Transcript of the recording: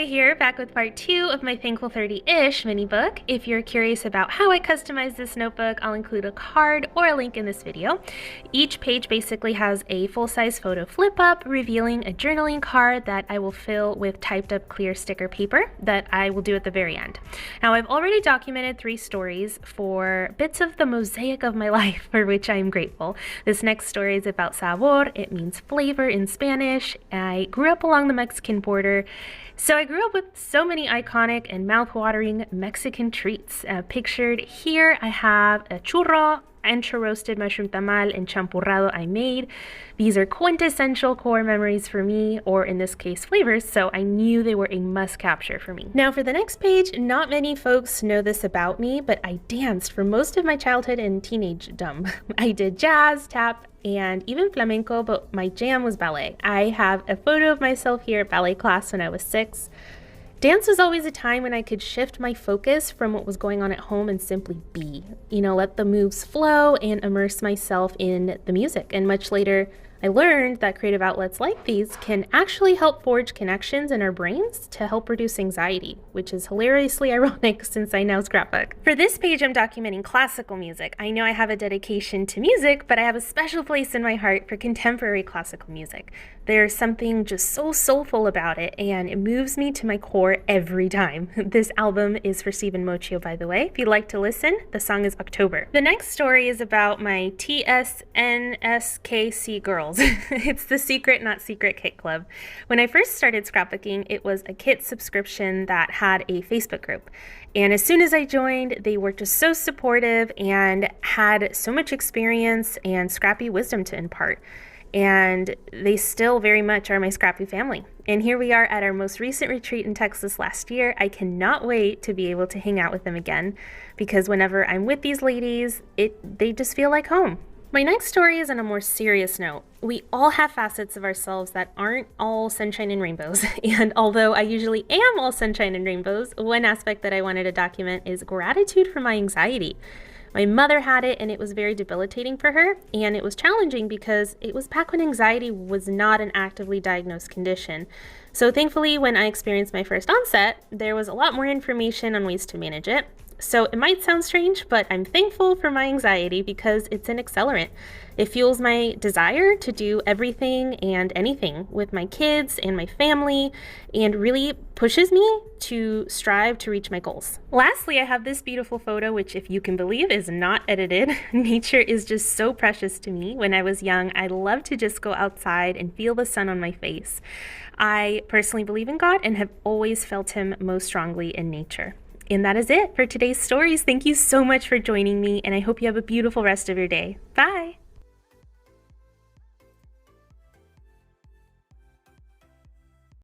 here, back with part 2 of my Thankful 30-ish mini book. If you're curious about how I customized this notebook, I'll include a card or a link in this video. Each page basically has a full-size photo flip-up revealing a journaling card that I will fill with typed up clear sticker paper that I will do at the very end. Now, I've already documented 3 stories for bits of the mosaic of my life, for which I am grateful. This next story is about sabor. It means flavor in Spanish. I grew up along the Mexican border, so I grew up with so many iconic and mouth-watering Mexican treats. Pictured here, I have a churro, ancho roasted mushroom tamal, and champurrado I made. These are quintessential core memories for me, or in this case flavors, so I knew they were a must capture for me. Now for the next page, not many folks know this about me, but I danced for most of my childhood and teenagedom. I did jazz, tap, and even flamenco, but my jam was ballet. I have a photo of myself here at ballet class when I was 6. Dance was always a time when I could shift my focus from what was going on at home and simply be. Let the moves flow and immerse myself in the music. And much later, I learned that creative outlets like these can actually help forge connections in our brains to help reduce anxiety, which is hilariously ironic since I now scrapbook. For this page, I'm documenting classical music. I know I have a dedication to music, but I have a special place in my heart for contemporary classical music. There's something just so soulful about it, and it moves me to my core every time. This album is for Stephen Mochio, by the way. If you'd like to listen, the song is October. The next story is about my TSNSKC girls. It's the Secret Not Secret Kit Club. When I first started scrapbooking, it was a kit subscription that had a Facebook group. And as soon as I joined, they were just so supportive and had so much experience and scrappy wisdom to impart. And they still very much are my scrappy family. And here we are at our most recent retreat in Texas last year. I cannot wait to be able to hang out with them again, because whenever I'm with these ladies, they just feel like home. My next story is on a more serious note. We all have facets of ourselves that aren't all sunshine and rainbows. And although I usually am all sunshine and rainbows, one aspect that I wanted to document is gratitude for my anxiety. My mother had it, and it was very debilitating for her, and it was challenging because it was back when anxiety was not an actively diagnosed condition. So thankfully, when I experienced my first onset, there was a lot more information on ways to manage it. So it might sound strange, but I'm thankful for my anxiety because it's an accelerant. It fuels my desire to do everything and anything with my kids and my family, and really pushes me to strive to reach my goals. Lastly, I have this beautiful photo, which, if you can believe, is not edited. Nature is just so precious to me. When I was young, I loved to just go outside and feel the sun on my face. I personally believe in God and have always felt Him most strongly in nature. And that is it for today's stories. Thank you so much for joining me, and I hope you have a beautiful rest of your day. Bye!